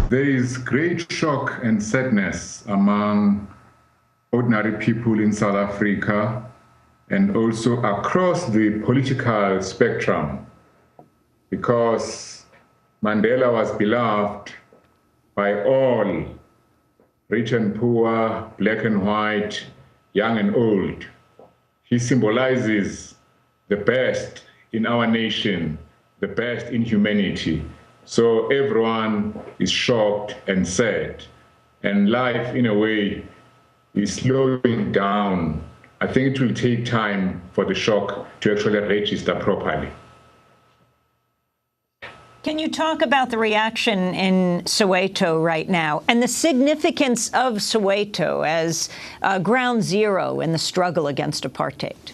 There is great shock and sadness among ordinary people in South Africa and also across the political spectrum, because Mandela was beloved by all, rich and poor, black and white, young and old. He symbolizes the best in our nation, the best in humanity. So everyone is shocked and sad, and life, in a way, is slowing down. I think it will take time for the shock to actually register properly. Can you talk about the reaction in Soweto right now and the significance of Soweto as ground zero in the struggle against apartheid?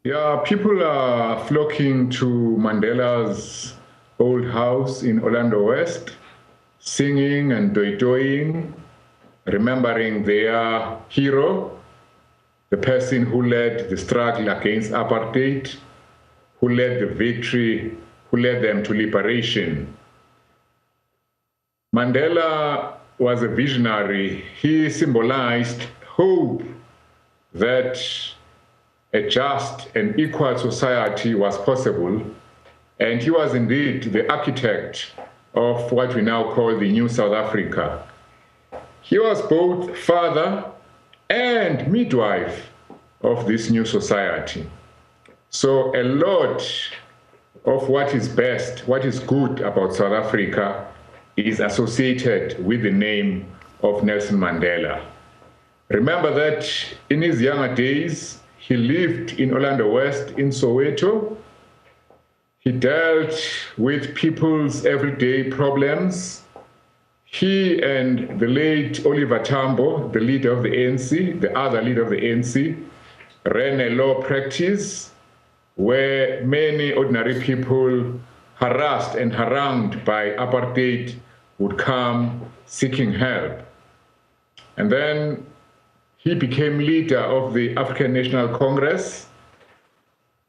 Yeah, people are flocking to Mandela's old house in Orlando West, singing and doing, remembering their hero, the person who led the struggle against apartheid, who led the victory, who led them to liberation. Mandela was a visionary. He symbolized hope that a just and equal society was possible, and he was indeed the architect of what we now call the New South Africa. He was both father and midwife of this new society. So a lot of what is best, what is good about South Africa is associated with the name of Nelson Mandela. Remember that in his younger days, he lived in Orlando West in Soweto. He dealt with people's everyday problems. He and the late Oliver Tambo, the leader of the ANC, the other leader of the ANC, ran a law practice where many ordinary people harassed and harangued by apartheid would come seeking help. And then he became leader of the African National Congress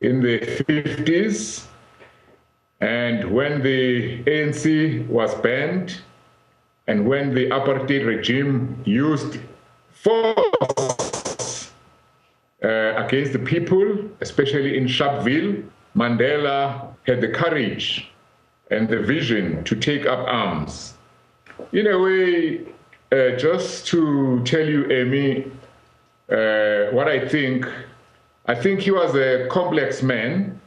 in the 50s. And when the ANC was banned, and when the apartheid regime used force against the people, especially in Sharpeville, Mandela had the courage and the vision to take up arms. In a way, just to tell you, Amy, what I think he was a complex man.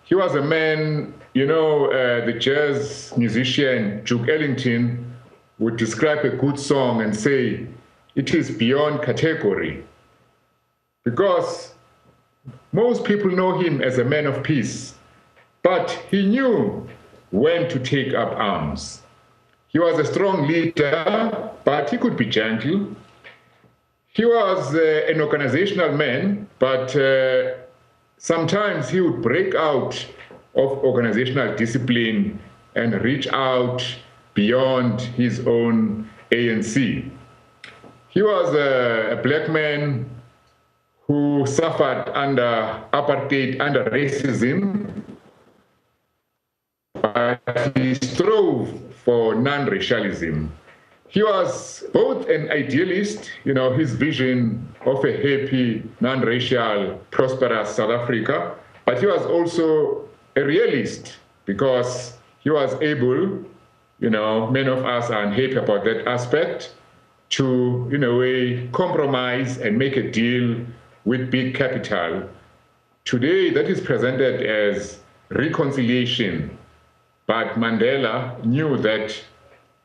He was a man, the jazz musician Duke Ellington would describe a good song and say, it is beyond category. Because most people know him as a man of peace, but he knew when to take up arms. He was a strong leader, but he could be gentle. He was an organizational man, but sometimes he would break out of organizational discipline and reach out beyond his own ANC. He was a black man who suffered under apartheid, under racism, but he strove for non-racialism. He was both an idealist, his vision of a happy, non-racial, prosperous South Africa, but he was also a realist because he was able, many of us are unhappy about that aspect, to, in a way, compromise and make a deal with big capital. Today, that is presented as reconciliation, but Mandela knew that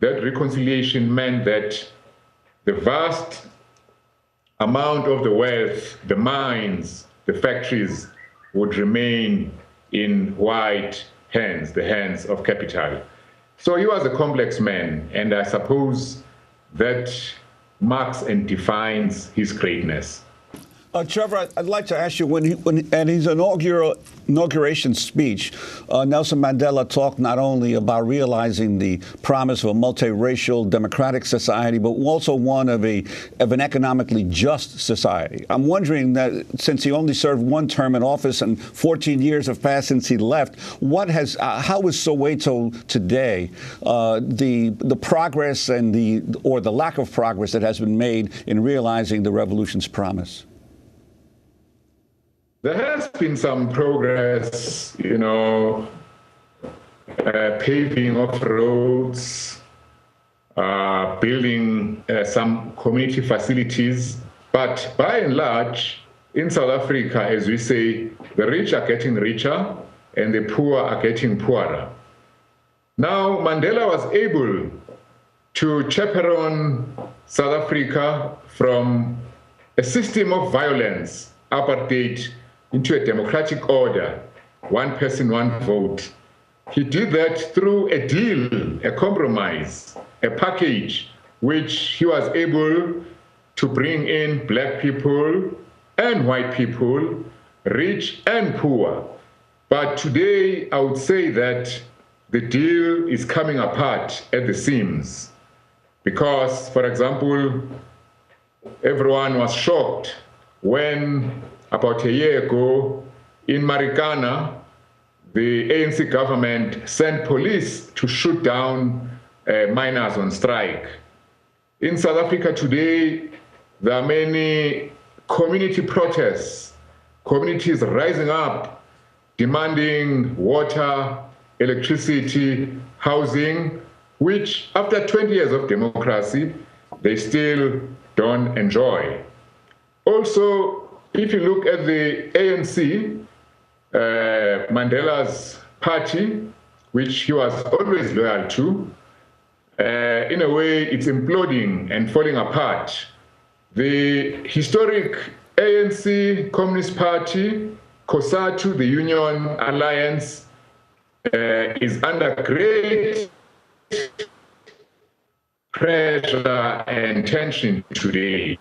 that reconciliation meant that the vast amount of the wealth, the mines, the factories would remain in white hands, the hands of capital. So he was a complex man, and I suppose that marks and defines his greatness. Trevor, I'd like to ask you, at his inauguration speech, Nelson Mandela talked not only about realizing the promise of a multiracial democratic society, but also one of an economically just society. I'm wondering that since he only served one term in office and 14 years have passed since he left, how is Soweto today, the progress and the lack of progress that has been made in realizing the revolution's promise? There has been some progress, paving of roads, building some community facilities. But by and large, in South Africa, as we say, the rich are getting richer and the poor are getting poorer. Now, Mandela was able to chaperone South Africa from a system of violence, apartheid, into a democratic order, one person, one vote. He did that through a deal, a compromise, a package, which he was able to bring in black people and white people, rich and poor. But today, I would say that the deal is coming apart at the seams. Because, for example, everyone was shocked when about a year ago, in Marikana, the ANC government sent police to shoot down miners on strike. In South Africa today, there are many community protests, communities rising up, demanding water, electricity, housing, which after 20 years of democracy, they still don't enjoy. Also, if you look at the ANC, Mandela's party, which he was always loyal to, in a way, it's imploding and falling apart. The historic ANC Communist Party, COSATU, the Union Alliance, is under great pressure and tension today.